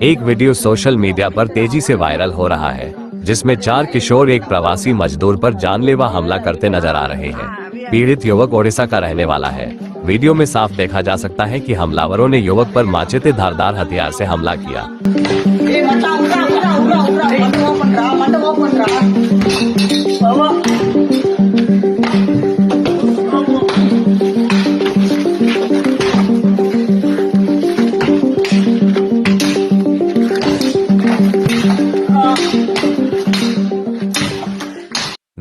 एक video social media पर तेजी से वायरल हो रहा है, जिसमें 4 किशोर एक प्रवासी मजदूर पर जानलेवा हमला करते नजर आ रहे हैं। पीड़ित युवक ओडिशा का रहने वाला है। वीडियो में साफ देखा जा सकता है कि हमलावरों ने युवक पर माचेते धारदार हथियार से हमला किया।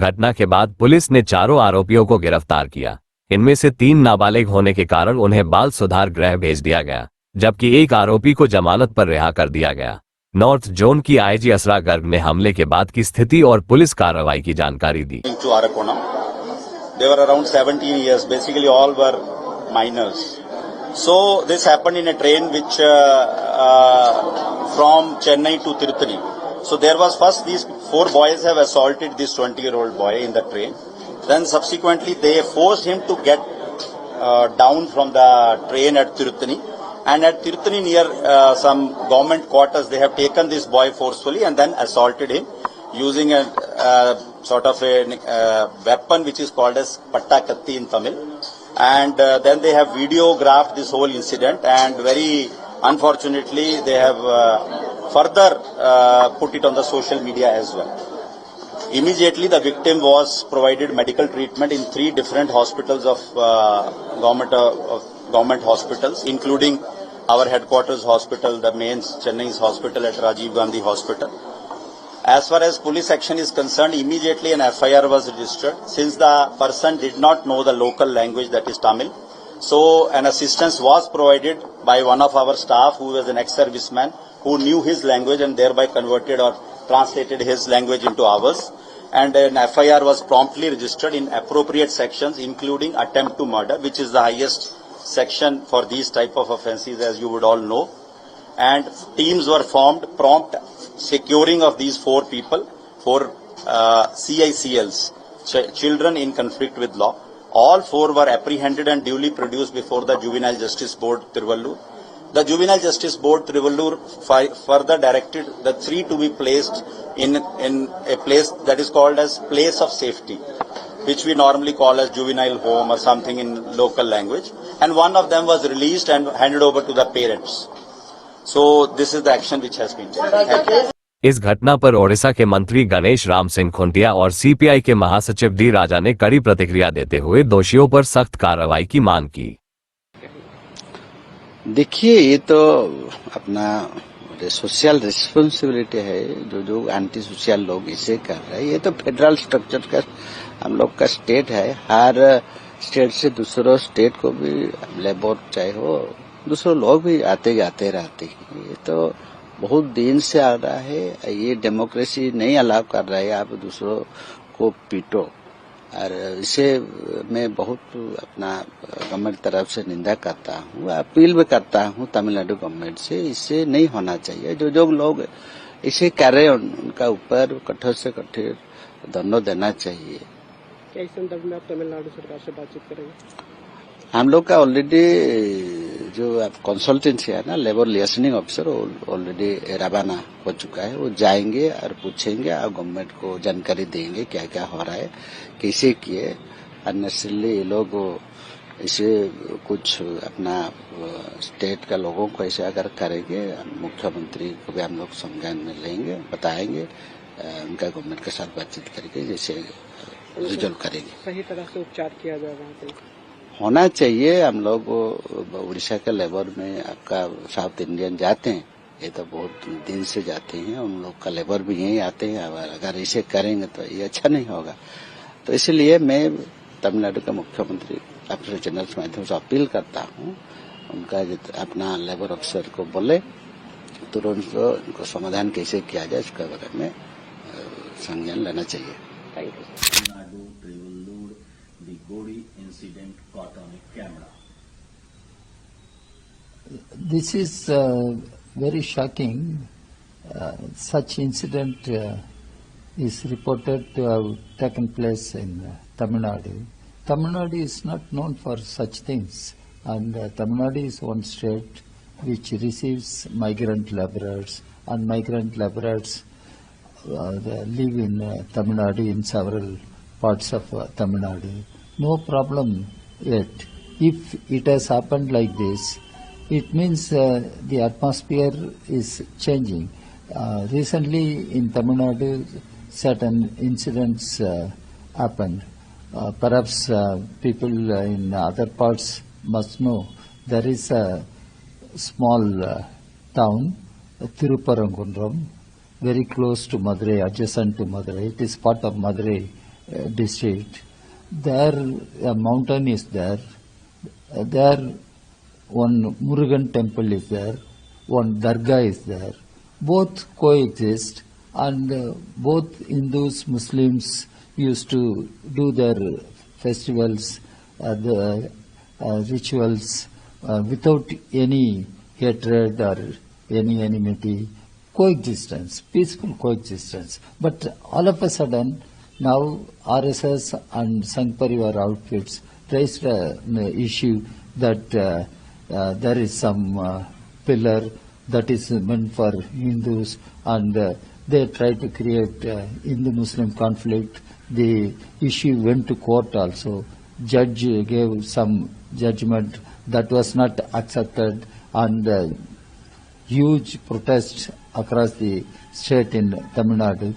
घटना के बाद पुलिस ने चारों आरोपियों को गिरफ्तार किया। इनमें से 3 नाबालिग होने के कारण उन्हें बाल सुधार गृह भेज दिया गया, जबकि एक आरोपी को जमानत पर रिहा कर दिया गया। नॉर्थ जोन की आईजी असरा गर्ग ने हमले के बाद की स्थिति और पुलिस कार्रवाई की जानकारी दी। They were around 17 years. Basically, all were minors. So this happened in a train which from Chennai to Tirupati. So there was first these 4 boys have assaulted this 20-year-old boy in the train. Then subsequently they forced him to get down from the train at Tirupati. And at Tirupati near some government quarters, they have taken this boy forcefully and then assaulted him using a sort of a weapon which is called as pattakatti in Tamil. And then they have videographed this whole incident, and very unfortunately they have further put it on the social media as well. Immediately the victim was provided medical treatment in 3 different hospitals of government hospitals, including our headquarters hospital, the main Chennai's hospital at Rajiv Gandhi Hospital. As far as police action is concerned, immediately an FIR was registered. Since the person did not know the local language, that is Tamil, so an assistance was provided by one of our staff who was an ex-serviceman who knew his language and thereby converted or translated his language into ours. And an FIR was promptly registered in appropriate sections, including attempt to murder, which is the highest section for these type of offences, as you would all know. And teams were formed, prompt securing of these 4 people, 4 CICLs, children in conflict with law. All 4 were apprehended and duly produced before the Juvenile Justice Board, Tiruvallur. The Juvenile Justice Board, Tiruvallur, further directed the 3 to be placed in a place that is called as place of safety, which we normally call as juvenile home or something in local language. And one of them was released and handed over to the parents. So this is the action which has been taken. इस घटना पर ओडिशा के मंत्री गणेश राम सिंह खुंटिया और CPI के महासचिव D राजा ने कड़ी प्रतिक्रिया देते हुए दोषियों पर सख्त कार्रवाई की मांग की। देखिए, ये तो अपना सोशल रिस्पॉन्सिबिलिटी है, जो एंटी सोशल लोग इसे कर रहे हैं। ये तो फेडरल स्ट्रक्चर का हम लोग का स्टेट है। हर स्टेट से दूसरों स्टेट को भी लेबर चाहे हो, दूसरे लोग भी आते जाते रहते हैं। ये तो बहुत दिन से आ रहा है। ये डेमोक्रेसी नहीं अलाउ कर रहा है आप दूसरों को पीटो। और इसे मैं बहुत अपना गवर्नमेंट तरफ से निंदा करता हूँ, अपील भी करता हूँ तमिलनाडु गवर्नमेंट से, इससे नहीं होना चाहिए। जो लोग इसे कर रहे हैं उनका ऊपर कठोर से कठोर दंड देना चाहिए। क्या इस संदर्भ में आप तमिलनाडु सरकार से बातचीत करेंगे? हम लोग का ऑलरेडी जो कंसल्टेंसी है ना, लेबर लिसनिंग ऑफिसर ऑलरेडी रवाना हो चुका है। वो जाएंगे और पूछेंगे और गवर्नमेंट को जानकारी देंगे क्या क्या हो रहा है, कैसे किए। अननेसेसरली ये लोग इसे कुछ अपना स्टेट का लोगों को ऐसे अगर करेंगे, मुख्यमंत्री को भी हम लोग संज्ञान में लेंगे, बताएंगे, उनका गवर्नमेंट के साथ बातचीत करके जैसे रिजोल्व करेंगे। सही तरह से उपचार किया जाए वहाँ पे होना चाहिए। हम लोग उड़ीसा के लेबर में आपका साउथ इंडियन जाते हैं, ये तो बहुत दिन से जाते हैं, उन लोग का लेबर भी यहीं आते हैं। अगर इसे करेंगे तो ये अच्छा नहीं होगा। तो इसलिए मैं तमिलनाडु के मुख्यमंत्री अफसर जनरल के माध्यम से अपील करता हूँ, उनका अपना लेबर अफसर को बोले तुरंत उनको समाधान कैसे किया जाए इसके बारे में संज्ञान लेना चाहिए। The Godi incident caught on a camera. This is very shocking. Such incident is reported to have taken place in Tamil Nadu. Tamil Nadu is not known for such things, and Tamil Nadu is one state which receives migrant laborers, and migrant laborers they live in Tamil Nadu, in several parts of Tamil Nadu. No problem yet. If it has happened like this, it means the atmosphere is changing. Recently in Tamil Nadu, certain incidents happened. Perhaps people in other parts must know there is a small town, Thiruparangundram, very close to Madurai, adjacent to Madurai. It is part of Madurai district. There a mountain is there. There one Murugan temple is there. One Dargah is there. Both coexist, and both Hindus, Muslims used to do their festivals, the rituals without any hatred or any enmity, coexistence, peaceful coexistence. But all of a sudden, now RSS and Sangh Parivar outfits raised an issue that there is some pillar that is meant for Hindus, and they try to create Hindu-Muslim conflict. The issue went to court also. Judge gave some judgment that was not accepted, and huge protests across the state in Tamil Nadu.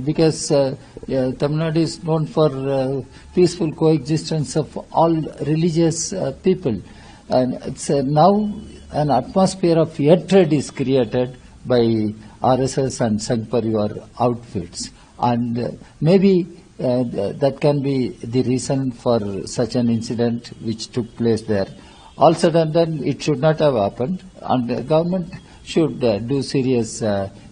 Because Tamil Nadu is known for peaceful coexistence of all religious people. And it's now an atmosphere of hatred is created by RSS and Sangh Parivar outfits. And maybe that can be the reason for such an incident which took place there. All said and done, it should not have happened, and the government should do serious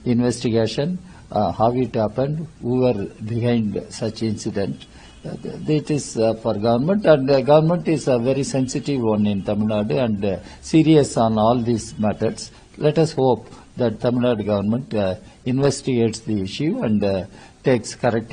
investigation, how it happened, who were behind such incident. It is for government, and the government is a very sensitive one in Tamil Nadu and serious on all these matters. Let us hope that Tamil Nadu government investigates the issue and takes corrective